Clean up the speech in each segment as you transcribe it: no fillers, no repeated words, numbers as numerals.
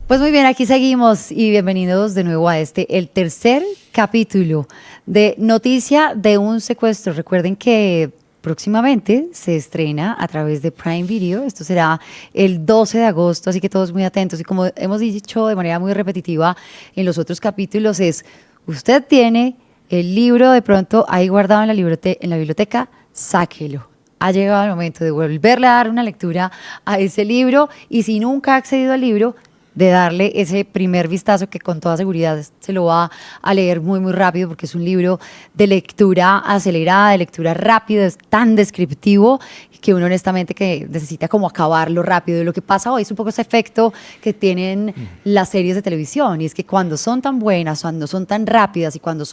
Pues muy bien, aquí seguimos y bienvenidos de nuevo a el tercer capítulo de Noticia de un secuestro. Recuerden que próximamente se estrena a través de Prime Video. Esto será el 12 de agosto, así que todos muy atentos. Y como hemos dicho de manera muy repetitiva en los otros capítulos, usted tiene el libro de pronto ahí guardado en la biblioteca, sáquelo. Ha llegado el momento de volverle a dar una lectura a ese libro y si nunca ha accedido al libro, de darle ese primer vistazo que con toda seguridad se lo va a leer muy, muy rápido porque es un libro de lectura acelerada, de lectura rápida, es tan descriptivo que uno honestamente que necesita como acabarlo rápido. Y lo que pasa hoy es un poco ese efecto que tienen las series de televisión y es que cuando son tan buenas, cuando son tan rápidas y cuando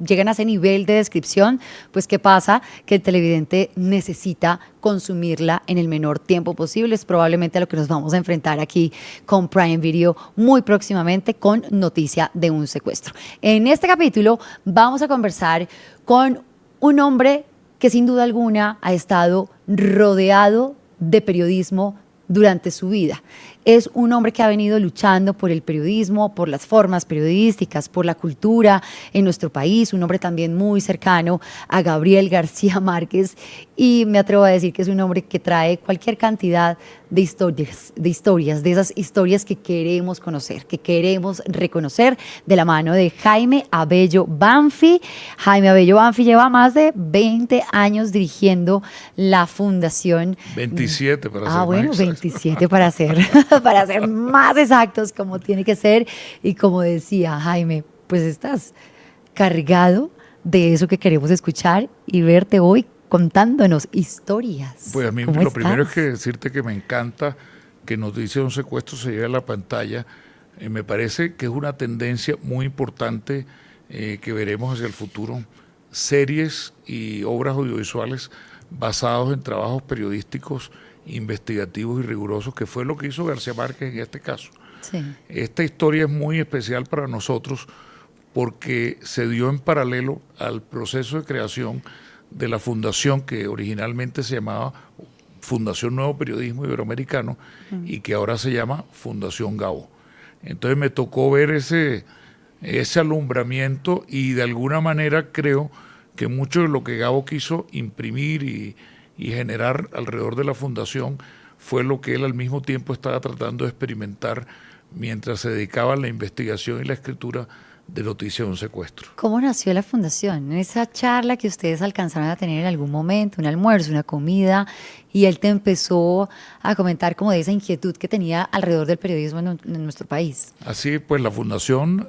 llegan a ese nivel de descripción, pues ¿qué pasa? Que el televidente necesita consumirla en el menor tiempo posible. Es probablemente a lo que nos vamos a enfrentar aquí con Prime Video muy próximamente con Noticia de un secuestro. En este capítulo vamos a conversar con un hombre que sin duda alguna ha estado rodeado de periodismo durante su vida. Es un hombre que ha venido luchando por el periodismo, por las formas periodísticas, por la cultura en nuestro país, un hombre también muy cercano a Gabriel García Márquez y me atrevo a decir que es un hombre que trae cualquier cantidad de esas historias que queremos conocer, que queremos reconocer de la mano de Jaime Abello Banfi. Jaime Abello Banfi lleva más de 20 años dirigiendo la fundación. 27 para ser Bueno, más exacto. 27 para ser más exactos como tiene que ser. Y como decía Jaime, pues estás cargado de eso que queremos escuchar y verte hoy contándonos historias. Pues a mí ¿Cómo lo primero es estás? que decirte que me encanta que Noticia de un secuestro se lleve a la pantalla. Me parece que es una tendencia muy importante que veremos hacia el futuro. Series y obras audiovisuales basados en trabajos periodísticos, investigativos y rigurosos, que fue lo que hizo García Márquez en este caso. Sí. Esta historia es muy especial para nosotros porque se dio en paralelo al proceso de creación de la fundación que originalmente se llamaba Fundación Nuevo Periodismo Iberoamericano y que ahora se llama Fundación Gabo. Entonces me tocó ver ese alumbramiento y de alguna manera creo que mucho de lo que Gabo quiso imprimir y generar alrededor de la fundación fue lo que él al mismo tiempo estaba tratando de experimentar mientras se dedicaba a la investigación y la escritura de Noticia de un secuestro. ¿Cómo nació la fundación? En esa charla que ustedes alcanzaron a tener en algún momento, un almuerzo, una comida, y él te empezó a comentar como de esa inquietud que tenía alrededor del periodismo en nuestro país. Así pues, la fundación,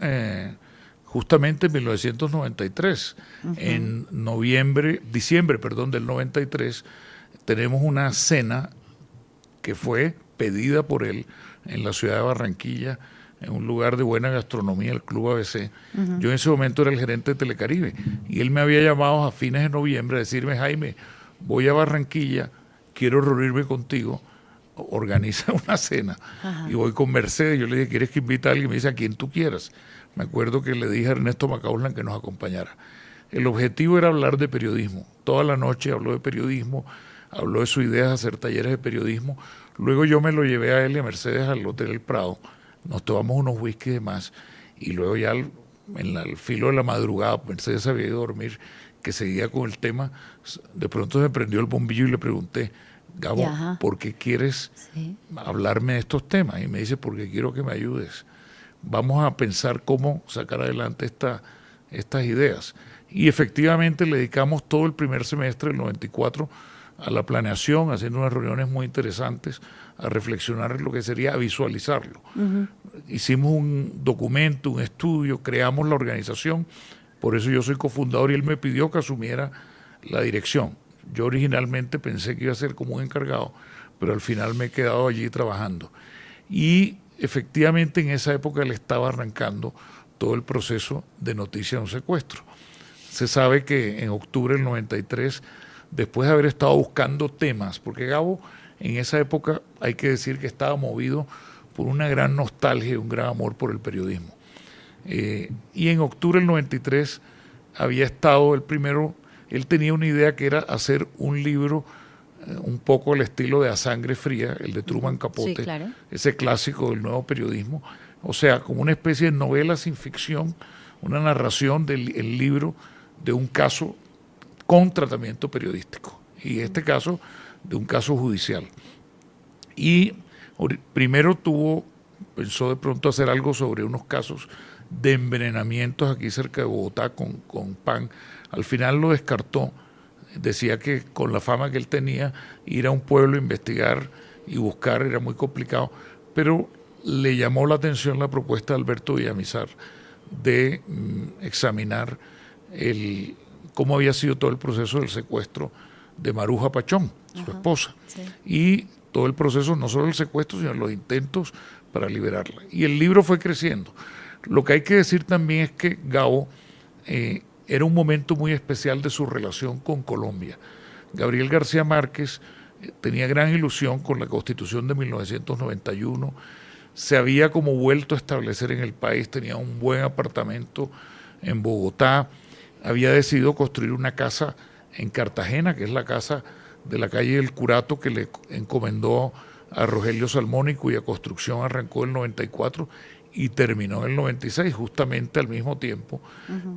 justamente en 1993, en diciembre del 93, tenemos una cena que fue pedida por él en la ciudad de Barranquilla, en un lugar de buena gastronomía, el Club ABC. Yo en ese momento era el gerente de Telecaribe y él me había llamado a fines de noviembre a decirme: Jaime, voy a Barranquilla, quiero reunirme contigo, organiza una cena. Y voy con Mercedes. Yo le dije: ¿quieres que invite a alguien? Me dice: a quien tú quieras. Me acuerdo que le dije a Ernesto Macauslan que nos acompañara. El objetivo era hablar de periodismo. Toda la noche habló de periodismo, habló de su idea de hacer talleres de periodismo. Luego yo me lo llevé a él y a Mercedes al Hotel El Prado. Nos tomamos unos whisky y demás. Y luego ya al filo de la madrugada, Mercedes había ido a dormir, que seguía con el tema. De pronto se prendió el bombillo y le pregunté: Gabo, ¿por qué quieres hablarme de estos temas? Y me dice: porque quiero que me ayudes. Vamos a pensar cómo sacar adelante estas ideas. Y efectivamente le dedicamos todo el primer semestre del 94 a la planeación, haciendo unas reuniones muy interesantes, a reflexionar en lo que sería, a visualizarlo. Hicimos un documento, un estudio, creamos la organización, por eso yo soy cofundador y él me pidió que asumiera la dirección. Yo originalmente pensé que iba a ser como un encargado, pero al final me he quedado allí trabajando. Y efectivamente en esa época él estaba arrancando todo el proceso de Noticia de un secuestro. Se sabe que en octubre del 93, después de haber estado buscando temas, porque Gabo en esa época hay que decir que estaba movido por una gran nostalgia y un gran amor por el periodismo. Y en octubre del 93 había estado el primero, él tenía una idea que era hacer un libro un poco el estilo de A Sangre Fría, el de Truman Capote, Sí, claro. ese clásico del nuevo periodismo, o sea, como una especie de novela sin ficción, una narración del el libro de un caso con tratamiento periodístico, y este caso de un caso judicial. Y primero pensó de pronto hacer algo sobre unos casos de envenenamientos aquí cerca de Bogotá con pan. Al final lo descartó. Decía que con la fama que él tenía, ir a un pueblo a investigar y buscar era muy complicado, pero le llamó la atención la propuesta de Alberto Villamizar de examinar cómo había sido todo el proceso del secuestro de Maruja Pachón, su esposa, sí. y todo el proceso, no solo el secuestro, sino los intentos para liberarla. Y el libro fue creciendo. Lo que hay que decir también es que Gabo era un momento muy especial de su relación con Colombia. Gabriel García Márquez tenía gran ilusión con la Constitución de 1991, se había como vuelto a establecer en el país, tenía un buen apartamento en Bogotá, había decidido construir una casa en Cartagena, que es la casa de la calle del Curato que le encomendó a Rogelio Salmón, cuya construcción arrancó en el 94 y terminó en el 96, justamente al mismo tiempo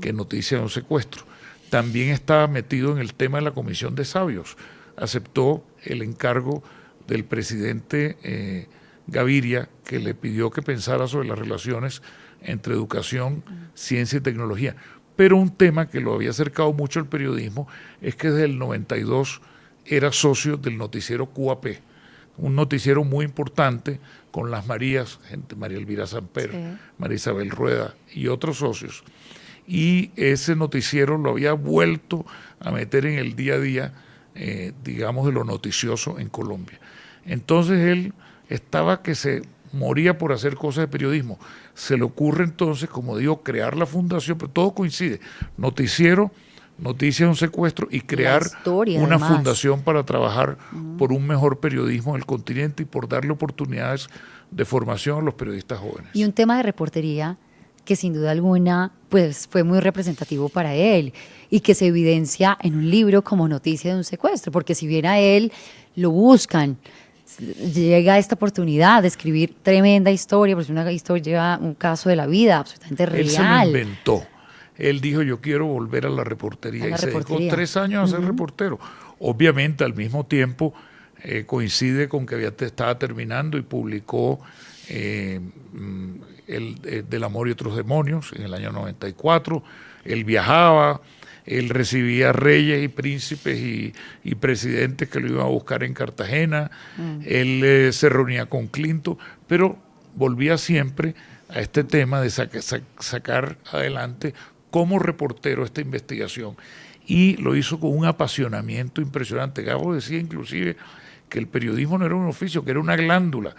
que Noticia de un secuestro. También estaba metido en el tema de la Comisión de Sabios. Aceptó el encargo del presidente Gaviria, que le pidió que pensara sobre las relaciones entre educación, ciencia y tecnología. Pero un tema que lo había acercado mucho al periodismo es que desde el 92 era socio del noticiero QAP, un noticiero muy importante con las Marías, María Elvira Samper, sí, María Isabel Rueda y otros socios. Y ese noticiero lo había vuelto a meter en el día a día, digamos, de lo noticioso en Colombia. Entonces él estaba que se moría por hacer cosas de periodismo. Se le ocurre entonces, como digo, crear la fundación, pero todo coincide, noticiero, Noticia de un secuestro y crear una además, fundación para trabajar por un mejor periodismo en el continente y por darle oportunidades de formación a los periodistas jóvenes. Y un tema de reportería que sin duda alguna pues fue muy representativo para él y que se evidencia en un libro como Noticia de un secuestro, porque si bien a él lo buscan, llega esta oportunidad de escribir tremenda historia, pues una historia lleva un caso de la vida absolutamente real. Él se lo inventó. Él dijo, yo quiero volver a la reportería, y se dedicó 3 años a ser reportero. Obviamente, al mismo tiempo, coincide con que estaba terminando y publicó Del amor y otros demonios en el año 94. Él viajaba, él recibía reyes y príncipes y presidentes que lo iban a buscar en Cartagena. Él se reunía con Clinton, pero volvía siempre a este tema de sacar adelante como reportero esta investigación, y lo hizo con un apasionamiento impresionante. Gabo decía inclusive que el periodismo no era un oficio, que era una glándula,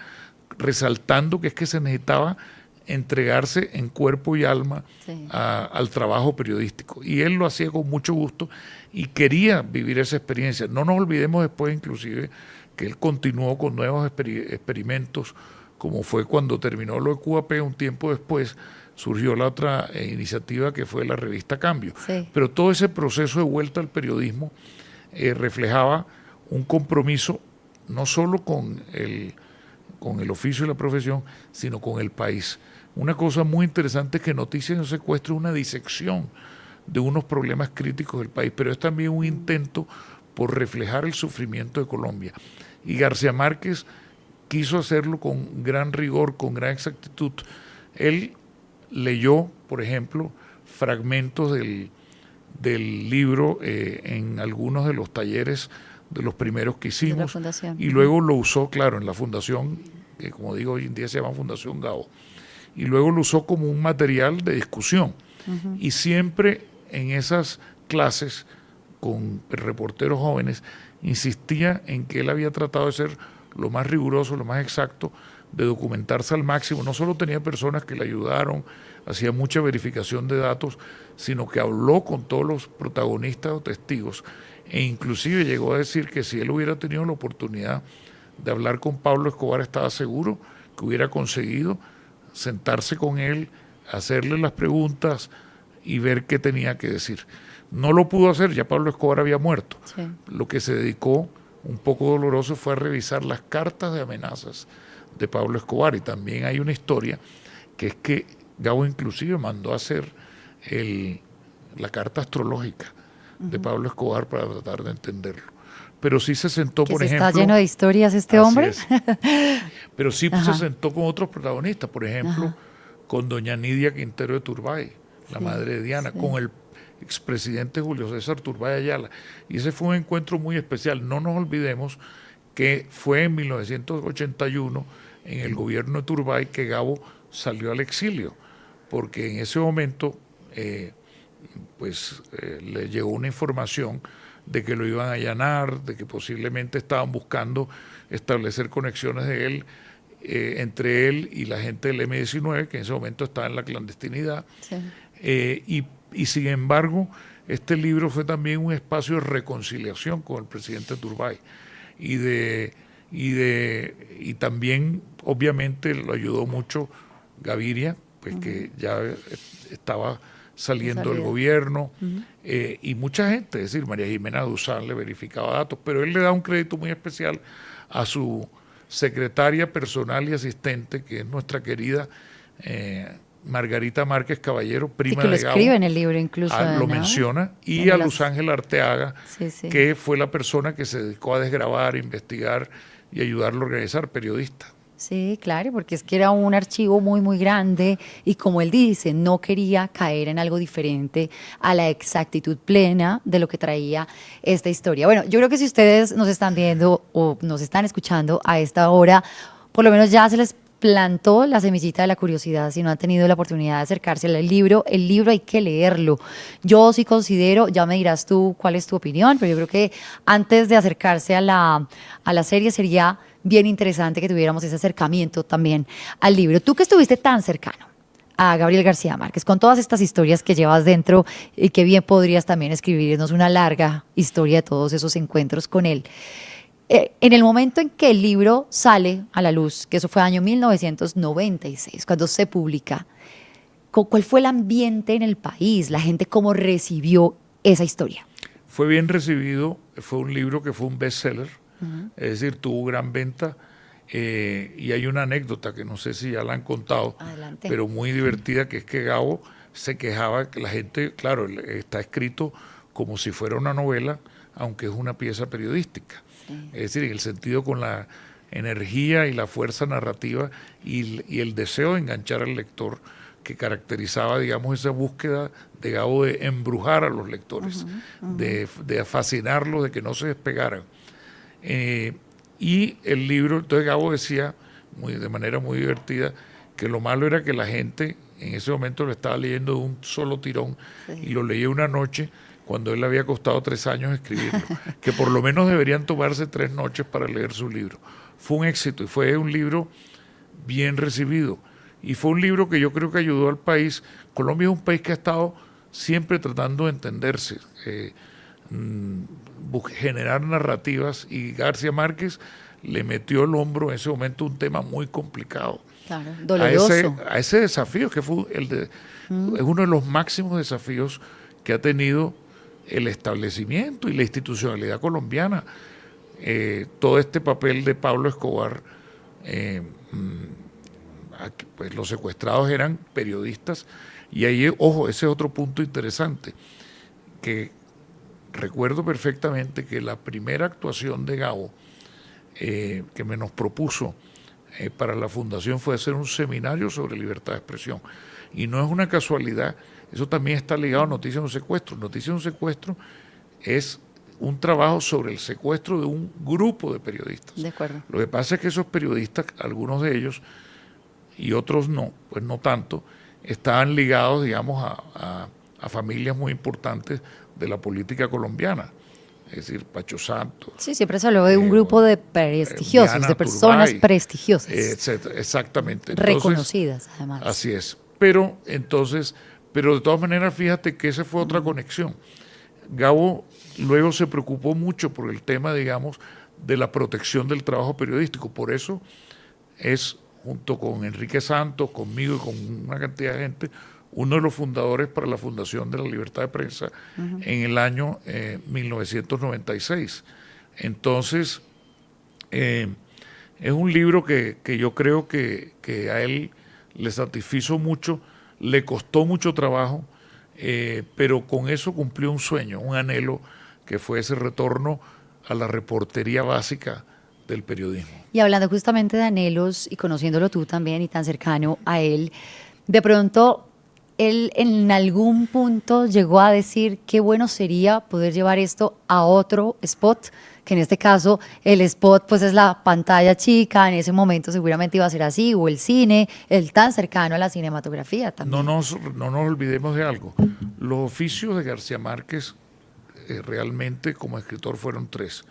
resaltando que es que se necesitaba entregarse en cuerpo y alma al trabajo periodístico, y él lo hacía con mucho gusto y quería vivir esa experiencia. No nos olvidemos después inclusive que él continuó con nuevos experimentos, como fue cuando terminó lo de QAP. Un tiempo después surgió la otra iniciativa que fue la revista Cambio. Sí. Pero todo ese proceso de vuelta al periodismo reflejaba un compromiso no solo con el oficio y la profesión, sino con el país. Una cosa muy interesante es que Noticia de un secuestro es una disección de unos problemas críticos del país, pero es también un intento por reflejar el sufrimiento de Colombia. Y García Márquez quiso hacerlo con gran rigor, con gran exactitud. Él leyó, por ejemplo, fragmentos del libro en algunos de los talleres de los primeros que hicimos, y luego lo usó, claro, en la fundación, que como digo hoy en día se llama Fundación Gabo, y luego lo usó como un material de discusión. Y siempre en esas clases con reporteros jóvenes insistía en que él había tratado de ser lo más riguroso, lo más exacto, de documentarse al máximo. No solo tenía personas que le ayudaron, hacía mucha verificación de datos, sino que habló con todos los protagonistas o testigos, e inclusive llegó a decir que si él hubiera tenido la oportunidad de hablar con Pablo Escobar, estaba seguro que hubiera conseguido sentarse con él, hacerle las preguntas y ver qué tenía que decir. No lo pudo hacer, ya Pablo Escobar había muerto. Sí. Lo que se dedicó un poco doloroso fue a revisar las cartas de amenazas de Pablo Escobar, y también hay una historia que es que Gabo inclusive mandó a hacer la carta astrológica de Pablo Escobar para tratar de entenderlo. Pero sí se sentó, Que por se ejemplo... está lleno de historias este Así hombre. es. Pero sí se sentó con otros protagonistas, por ejemplo, con doña Nidia Quintero de Turbay, la madre de Diana, con el expresidente Julio César Turbay Ayala. Y ese fue un encuentro muy especial. No nos olvidemos que fue en 1981, en el gobierno de Turbay, que Gabo salió al exilio, porque en ese momento le llegó una información de que lo iban a allanar, de que posiblemente estaban buscando establecer conexiones de él, entre él y la gente del M-19, que en ese momento estaba en la clandestinidad. Sí. Y sin embargo, este libro fue también un espacio de reconciliación con el presidente Turbay. Y también, obviamente, lo ayudó mucho Gaviria, pues que ya estaba saliendo del gobierno, y mucha gente, es decir, María Jimena Duzán le verificaba datos, pero él le da un crédito muy especial a su secretaria personal y asistente, que es nuestra querida Margarita Márquez Caballero, prima que lo de Gabo. escribe en el libro incluso. Lo menciona, y a Luz Ángel Arteaga, que fue la persona que se dedicó a desgravar, investigar y ayudarlo a organizar, periodista. Sí, claro, porque es que era un archivo muy, muy grande y como él dice, no quería caer en algo diferente a la exactitud plena de lo que traía esta historia. Bueno, yo creo que si ustedes nos están viendo o nos están escuchando a esta hora, por lo menos ya se les plantó la semillita de la curiosidad si no han tenido la oportunidad de acercarse al libro. El libro hay que leerlo. Yo sí considero, ya me dirás tú cuál es tu opinión, pero yo creo que antes de acercarse a la serie sería bien interesante que tuviéramos ese acercamiento también al libro. Tú que estuviste tan cercano a Gabriel García Márquez, con todas estas historias que llevas dentro y que bien podrías también escribirnos una larga historia de todos esos encuentros con él. En el momento en que el libro sale a la luz, que eso fue año 1996, cuando se publica, ¿cuál fue el ambiente en el país? ¿La gente cómo recibió esa historia? Fue bien recibido, fue un libro que fue un bestseller, es decir, tuvo gran venta, y hay una anécdota que no sé si ya la han contado, Adelante. Pero muy divertida, que es que Gabo se quejaba que la gente, claro, está escrito como si fuera una novela, aunque es una pieza periodística. Es decir, en el sentido con la energía y la fuerza narrativa y el deseo de enganchar al lector, que caracterizaba, digamos, esa búsqueda de Gabo de embrujar a los lectores, de fascinarlos, de que no se despegaran. Y el libro, entonces Gabo decía de manera muy divertida que lo malo era que la gente en ese momento lo estaba leyendo de un solo tirón, y lo leía una noche, cuando él le había costado 3 años escribirlo, que por lo menos deberían tomarse 3 noches para leer su libro. Fue un éxito y fue un libro bien recibido. Y fue un libro que yo creo que ayudó al país. Colombia es un país que ha estado siempre tratando de entenderse, generar narrativas, y García Márquez le metió el hombro en ese momento un tema muy complicado. Claro, doloroso. A ese desafío, que fue es uno de los máximos desafíos que ha tenido el establecimiento y la institucionalidad colombiana. Todo este papel de Pablo Escobar, pues los secuestrados eran periodistas, y ahí, ojo, ese es otro punto interesante, que recuerdo perfectamente que la primera actuación de Gabo que me nos propuso para la fundación fue hacer un seminario sobre libertad de expresión, y no es una casualidad. Eso también está ligado a Noticias de un Secuestro. Noticias de un Secuestro es un trabajo sobre el secuestro de un grupo de periodistas. De acuerdo. Lo que pasa es que esos periodistas, algunos de ellos y otros no, pues no tanto, estaban ligados, digamos, a familias muy importantes de la política colombiana. Es decir, Pacho Santos. Sí, siempre se habló de un grupo de prestigiosos, Diana de personas Turbay, prestigiosas. Exactamente. Entonces, reconocidas, además. Así es. Pero de todas maneras, fíjate que esa fue otra conexión. Gabo luego se preocupó mucho por el tema, digamos, de la protección del trabajo periodístico. Por eso es, junto con Enrique Santos, conmigo y con una cantidad de gente, uno de los fundadores para la Fundación de la Libertad de Prensa en el año 1996. Entonces, es un libro que yo creo que a él le satisfizo mucho, le costó mucho trabajo, pero con eso cumplió un sueño, un anhelo, que fue ese retorno a la reportería básica del periodismo. Y hablando justamente de anhelos y conociéndolo tú también y tan cercano a él, de pronto él en algún punto llegó a decir qué bueno sería poder llevar esto a otro spot, que en este caso el spot pues es la pantalla chica, en ese momento seguramente iba a ser así, o el cine, el tan cercano a la cinematografía también. No nos olvidemos de algo. Los oficios de García Márquez realmente como escritor fueron tres.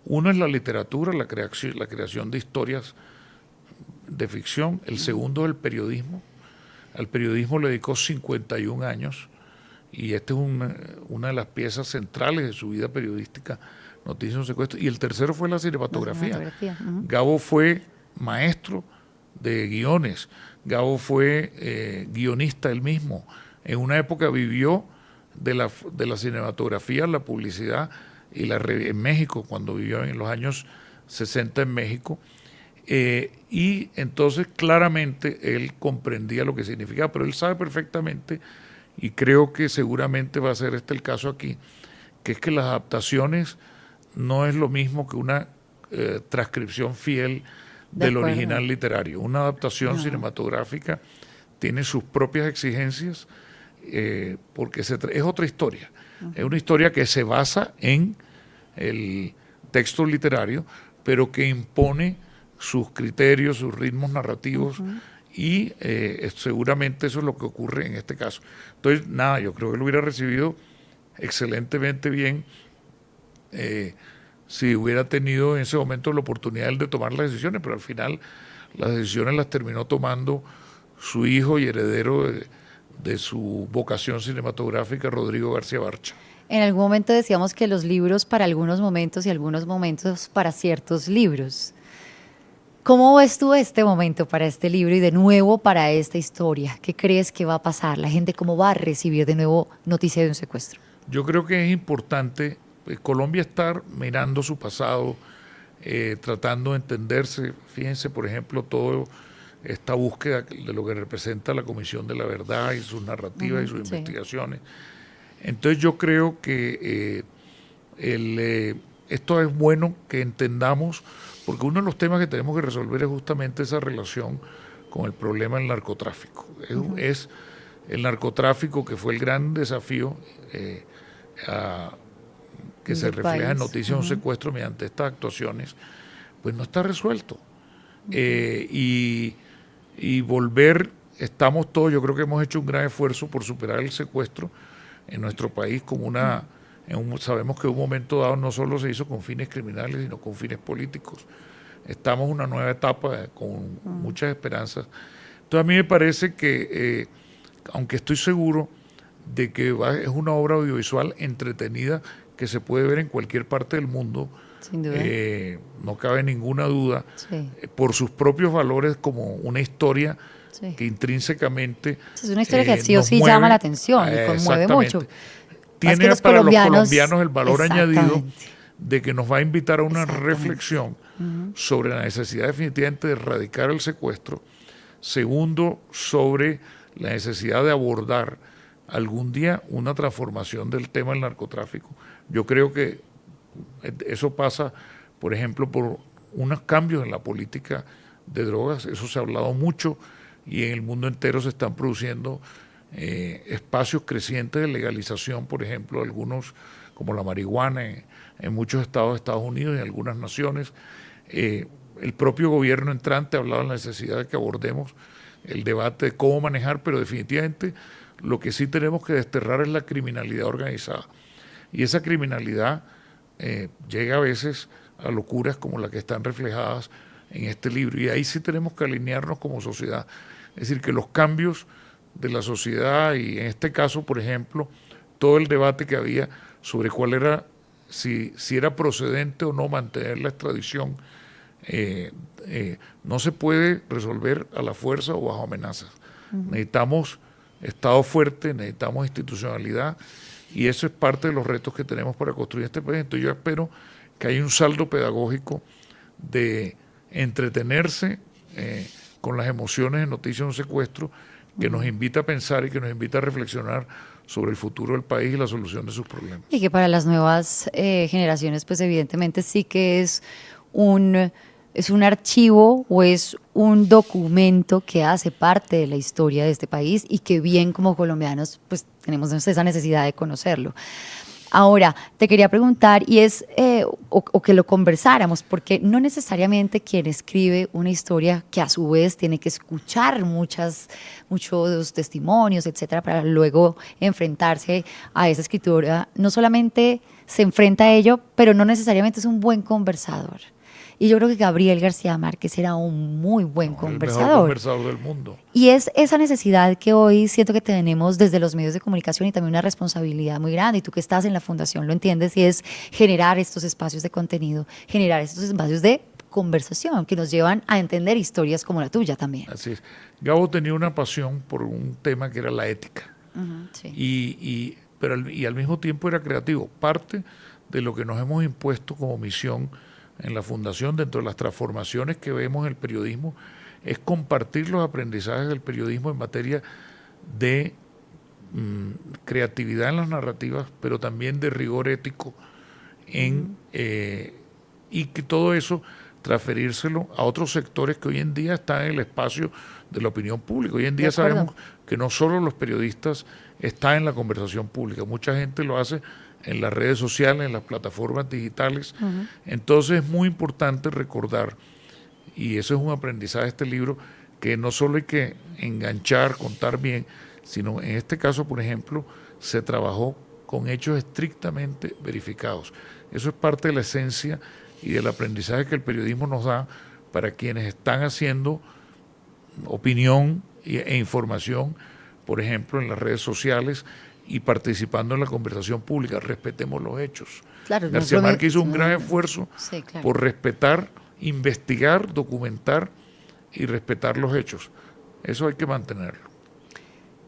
Uno es la literatura, la creación de historias de ficción. El segundo es el periodismo. Al periodismo le dedicó 51 años y esta es una de las piezas centrales de su vida periodística, Noticias de un secuestro. Y el tercero fue la cinematografía. Gabo fue maestro de guiones. Gabo fue guionista él mismo. En una época vivió de la cinematografía, la publicidad y en México, cuando vivió en los años 60 en México. Y entonces claramente él comprendía lo que significaba, pero él sabe perfectamente, y creo que seguramente va a ser este el caso aquí, que es que las adaptaciones no es lo mismo que una transcripción fiel del original literario. Una adaptación cinematográfica tiene sus propias exigencias, porque es otra historia. Es una historia que se basa en el texto literario, pero que impone sus criterios, sus ritmos narrativos, y seguramente eso es lo que ocurre en este caso. Entonces, nada, yo creo que lo hubiera recibido excelentemente bien si hubiera tenido en ese momento la oportunidad de tomar las decisiones, pero al final las decisiones las terminó tomando su hijo y heredero de su vocación cinematográfica, Rodrigo García Barcha. En algún momento decíamos que los libros para algunos momentos y algunos momentos para ciertos libros. ¿Cómo ves tú este momento para este libro y de nuevo para esta historia? ¿Qué crees que va a pasar? ¿La gente cómo va a recibir de nuevo noticia de un secuestro? Yo creo que es importante Colombia estar mirando su pasado, tratando de entenderse. Fíjense, por ejemplo, toda esta búsqueda de lo que representa la Comisión de la Verdad y sus narrativas y sus investigaciones. Entonces yo creo que esto es bueno que entendamos, porque uno de los temas que tenemos que resolver es justamente esa relación con el problema del narcotráfico. Es el narcotráfico que fue el gran desafío que se refleja en Noticias de un secuestro mediante estas actuaciones, pues no está resuelto. Y volver, estamos todos, yo creo que hemos hecho un gran esfuerzo por superar el secuestro en nuestro país como sabemos que en un momento dado no solo se hizo con fines criminales, sino con fines políticos. Estamos en una nueva etapa con muchas esperanzas. Entonces a mí me parece que, aunque estoy seguro de que es una obra audiovisual entretenida que se puede ver en cualquier parte del mundo, sin duda. No cabe ninguna duda, por sus propios valores como una historia que intrínsecamente es una historia que sí o sí llama la atención y conmueve mucho. Tiene para los colombianos el valor añadido de que nos va a invitar a una reflexión sobre la necesidad definitivamente de erradicar el secuestro. Segundo, sobre la necesidad de abordar algún día una transformación del tema del narcotráfico. Yo creo que eso pasa, por ejemplo, por unos cambios en la política de drogas. Eso se ha hablado mucho y en el mundo entero se están produciendo espacios crecientes de legalización, por ejemplo, algunos como la marihuana en muchos estados de Estados Unidos y en algunas naciones. El propio gobierno entrante ha hablado de la necesidad de que abordemos el debate de cómo manejar, pero definitivamente lo que sí tenemos que desterrar es la criminalidad organizada. Y esa criminalidad llega a veces a locuras como las que están reflejadas en este libro. Y ahí sí tenemos que alinearnos como sociedad. Es decir, que los cambios de la sociedad y en este caso, por ejemplo, todo el debate que había sobre cuál era, si era procedente o no mantener la extradición, no se puede resolver a la fuerza o bajo amenazas. Necesitamos Estado fuerte, necesitamos institucionalidad y eso es parte de los retos que tenemos para construir este país. Entonces yo espero que hay un saldo pedagógico de entretenerse con las emociones en Noticias de un Secuestro, que nos invita a pensar y que nos invita a reflexionar sobre el futuro del país y la solución de sus problemas. Y que para las nuevas generaciones, pues evidentemente sí que es un archivo o es un documento que hace parte de la historia de este país y que bien como colombianos pues tenemos esa necesidad de conocerlo. Ahora, te quería preguntar, y o que lo conversáramos, porque no necesariamente quien escribe una historia que a su vez tiene que escuchar muchos testimonios, etcétera, para luego enfrentarse a esa escritura, no solamente se enfrenta a ello, pero no necesariamente es un buen conversador. Y yo creo que Gabriel García Márquez era un muy buen conversador. El mejor conversador del mundo. Y es esa necesidad que hoy siento que tenemos desde los medios de comunicación y también una responsabilidad muy grande. Y tú que estás en la fundación lo entiendes, y es generar estos espacios de contenido, generar estos espacios de conversación que nos llevan a entender historias como la tuya también. Así es. Gabo tenía una pasión por un tema que era la ética. Sí. Y al mismo tiempo era creativo. Parte de lo que nos hemos impuesto como misión en la Fundación, dentro de las transformaciones que vemos en el periodismo, es compartir los aprendizajes del periodismo en materia de creatividad en las narrativas, pero también de rigor ético y que todo eso transferírselo a otros sectores que hoy en día están en el espacio de la opinión pública. Hoy en día sabemos que no solo los periodistas están en la conversación pública, mucha gente lo hace en las redes sociales, en las plataformas digitales. Entonces es muy importante recordar, y eso es un aprendizaje de este libro, que no solo hay que enganchar, contar bien, sino en este caso, por ejemplo, se trabajó con hechos estrictamente verificados. Eso es parte de la esencia y del aprendizaje que el periodismo nos da para quienes están haciendo opinión e información, por ejemplo, en las redes sociales, y participando en la conversación pública. Respetemos los hechos. Claro, García Márquez hizo un gran esfuerzo claro, por respetar, investigar, documentar y respetar los hechos. Eso hay que mantenerlo.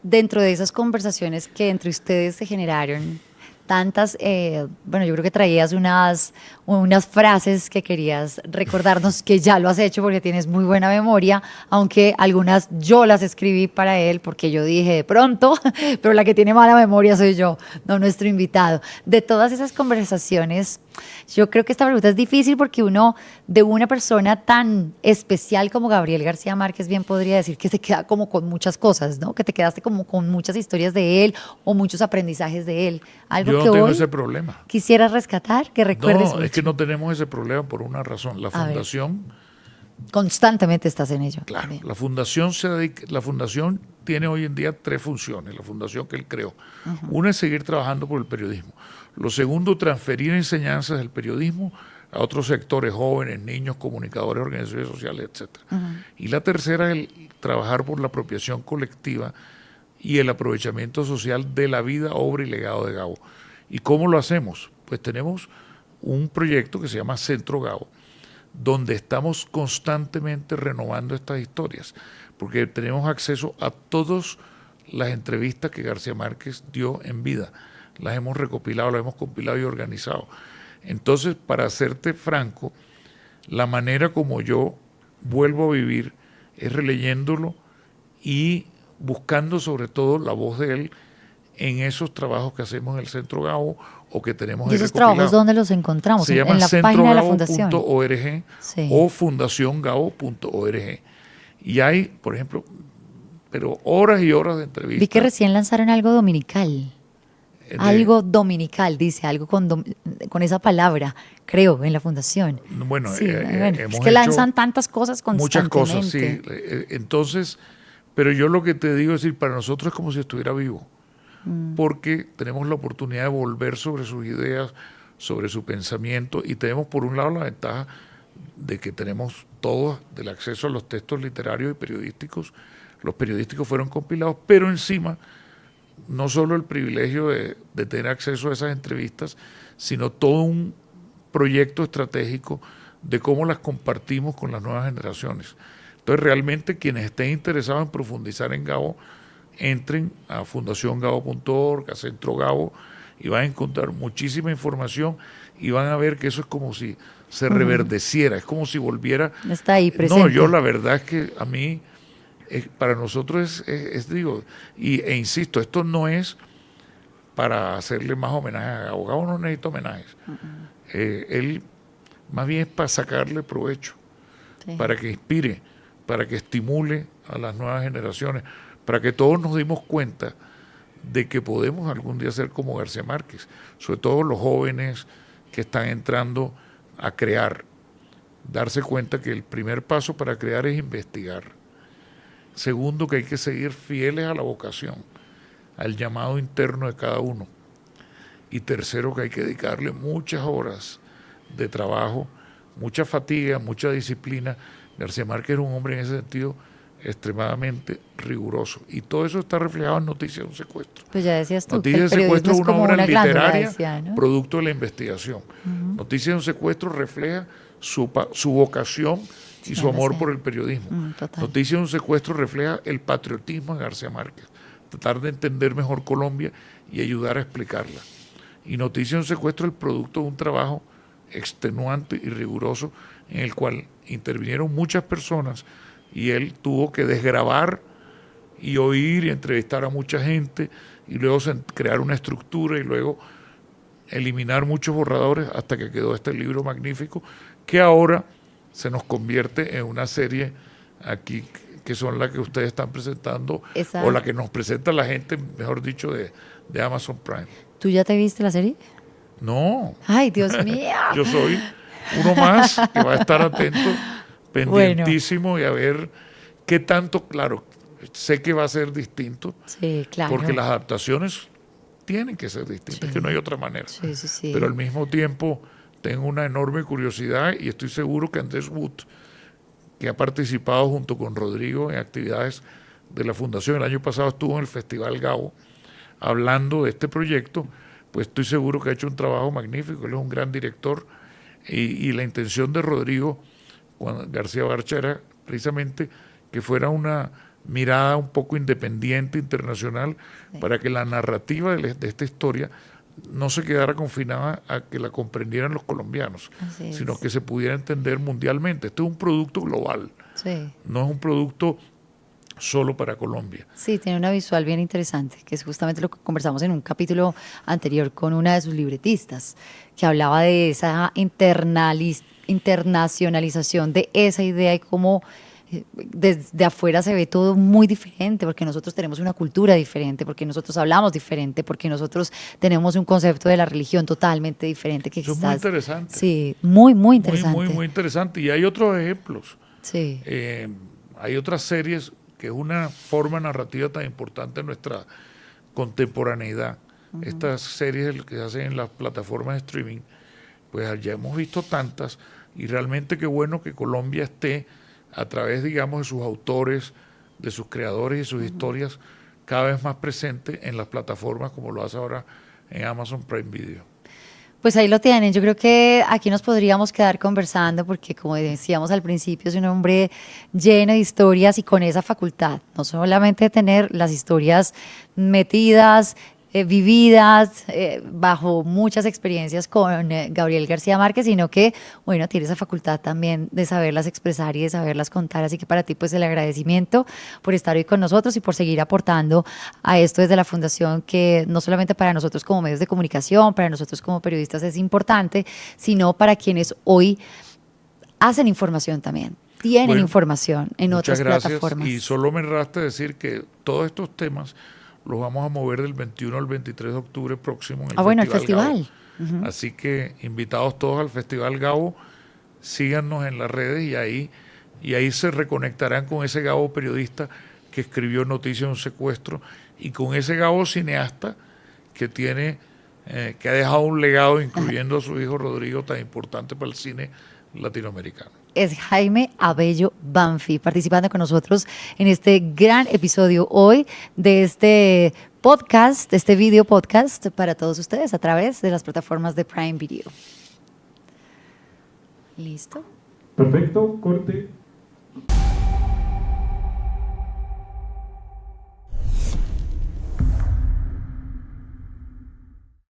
Dentro de esas conversaciones que entre ustedes se generaron, tantas, bueno, yo creo que traías unas frases que querías recordarnos, que ya lo has hecho porque tienes muy buena memoria, aunque algunas yo las escribí para él porque yo dije de pronto, pero la que tiene mala memoria soy yo, no nuestro invitado. De todas esas conversaciones, yo creo que esta pregunta es difícil porque uno, de una persona tan especial como Gabriel García Márquez, bien podría decir que se queda como con muchas cosas, ¿no? Que te quedaste como con muchas historias de él o muchos aprendizajes de él. Algo yo no que tengo hoy ese problema. ¿Quisieras rescatar? Que recuerdes No, mucho. es que no tenemos ese problema por una razón. La fundación, constantemente estás en ello. claro, También. la fundación tiene hoy en día 3 funciones, la fundación que él creó. Una es seguir trabajando por el periodismo. Lo segundo, transferir enseñanzas del periodismo a otros sectores, jóvenes, niños, comunicadores, organizaciones sociales, etcétera. Y la tercera es el trabajar por la apropiación colectiva y el aprovechamiento social de la vida, obra y legado de Gabo. ¿Y cómo lo hacemos? Pues tenemos un proyecto que se llama Centro Gabo, donde estamos constantemente renovando estas historias, porque tenemos acceso a todas las entrevistas que García Márquez dio en vida. Las hemos recopilado, las hemos compilado y organizado. Entonces, para serte franco, la manera como yo vuelvo a vivir es releyéndolo y buscando sobre todo la voz de él en esos trabajos que hacemos en el Centro Gabo o que tenemos. ¿Y esos trabajos dónde los encontramos? Se llama en la página de la fundación. centrogabo.org o fundaciongabo.org. Y hay, por ejemplo, pero horas y horas de entrevistas. Vi que recién lanzaron algo dominical. Algo dominical, dice, algo con esa palabra, creo, en la fundación. Bueno, sí, hemos es que lanzan tantas cosas constantemente. Muchas cosas, sí. Entonces, pero yo lo que te digo es decir, para nosotros es como si estuviera vivo, porque tenemos la oportunidad de volver sobre sus ideas, sobre su pensamiento, y tenemos por un lado la ventaja de que tenemos todos del acceso a los textos literarios y periodísticos. Los periodísticos fueron compilados, pero encima no solo el privilegio de tener acceso a esas entrevistas, sino todo un proyecto estratégico de cómo las compartimos con las nuevas generaciones. Entonces, realmente quienes estén interesados en profundizar en Gabo, entren a fundaciongabo.org, a Centro Gabo, y van a encontrar muchísima información y van a ver que eso es como si se reverdeciera, es como si volviera. Está ahí presente. No, yo la verdad es que a mí, para nosotros digo, e insisto, esto no es para hacerle más homenaje a Gabo no necesita homenajes. Él más bien es para sacarle provecho, Sí. para que inspire, para que estimule a las nuevas generaciones, para que todos nos dimos cuenta de que podemos algún día ser como García Márquez, sobre todo los jóvenes que están entrando a crear, darse cuenta que el primer paso para crear es investigar. Segundo, que hay que seguir fieles a la vocación, al llamado interno de cada uno. Y tercero, que hay que dedicarle muchas horas de trabajo, mucha fatiga, mucha disciplina. García Márquez era un hombre en ese sentido extremadamente riguroso. Y todo eso está reflejado en Noticias de un secuestro. Pues ya decías tú, Noticias de un secuestro es una como obra una glándula, literaria, decía, ¿no? producto de la investigación. Noticias de un secuestro refleja su vocación y su amor por el periodismo. Total. Noticias de un secuestro refleja el patriotismo de García Márquez, tratar de entender mejor Colombia y ayudar a explicarla. Y Noticias de un secuestro es el producto de un trabajo extenuante y riguroso en el cual intervinieron muchas personas y él tuvo que desgravar y oír y entrevistar a mucha gente y luego crear una estructura y luego eliminar muchos borradores hasta que quedó este libro magnífico que ahora se nos convierte en una serie aquí que son las que ustedes están presentando o la que nos presenta la gente, mejor dicho, de Amazon Prime. ¿Tú ya te viste la serie? No. Ay, Dios mío. Yo soy uno más que va a estar atento, pendientísimo y a ver qué tanto, claro, sé que va a ser distinto. Sí, claro. Porque las adaptaciones tienen que ser distintas, Sí. que no hay otra manera. Sí. Pero al mismo tiempo tengo una enorme curiosidad y estoy seguro que Andrés Wood, que ha participado junto con Rodrigo en actividades de la Fundación, el año pasado estuvo en el Festival Gabo hablando de este proyecto, pues estoy seguro que ha hecho un trabajo magnífico, él es un gran director y la intención de Rodrigo García Barcha era precisamente que fuera una mirada un poco independiente, internacional, para que la narrativa de esta historia no se quedara confinada a que la comprendieran los colombianos, sino que se pudiera entender mundialmente. Este es un producto global, no es un producto solo para Colombia. Sí, tiene una visual bien interesante, que es justamente lo que conversamos en un capítulo anterior con una de sus libretistas, que hablaba de esa internacionalización de esa idea y cómo desde afuera se ve todo muy diferente, porque nosotros tenemos una cultura diferente, porque nosotros hablamos diferente, porque nosotros tenemos un concepto de la religión totalmente diferente. Que eso es muy interesante. Sí, muy interesante. Muy interesante. Y hay otros ejemplos. Sí. Hay otras series que es una forma narrativa tan importante en nuestra contemporaneidad. Estas series que se hacen en las plataformas de streaming, pues ya hemos visto tantas y realmente qué bueno que Colombia esté a través, digamos, de sus autores, de sus creadores y sus historias cada vez más presente en las plataformas como lo hace ahora en Amazon Prime Video. Pues ahí lo tienen. Yo creo que aquí nos podríamos quedar conversando porque, como decíamos al principio, es un hombre lleno de historias y con esa facultad, no solamente de tener las historias metidas, vividas, bajo muchas experiencias con Gabriel García Márquez, sino que, bueno, tiene esa facultad también de saberlas expresar y de saberlas contar. Así que para ti, pues el agradecimiento por estar hoy con nosotros y por seguir aportando a esto desde la Fundación, que no solamente para nosotros como medios de comunicación, para nosotros como periodistas es importante, sino para quienes hoy hacen información también. Tienen información en otras plataformas. Y solo me resta decir que todos estos temas los vamos a mover del 21 al 23 de octubre próximo en el festival. Gabo. Así que invitados todos al Festival Gabo, síganos en las redes y ahí se reconectarán con ese Gabo periodista que escribió Noticias de un secuestro y con ese Gabo cineasta que que ha dejado un legado, incluyendo a su hijo Rodrigo, tan importante para el cine latinoamericano. Es Jaime Abello Banfi, participando con nosotros en este gran episodio hoy de este podcast, este video podcast para todos ustedes a través de las plataformas de Prime Video. ¿Listo? Perfecto, corte.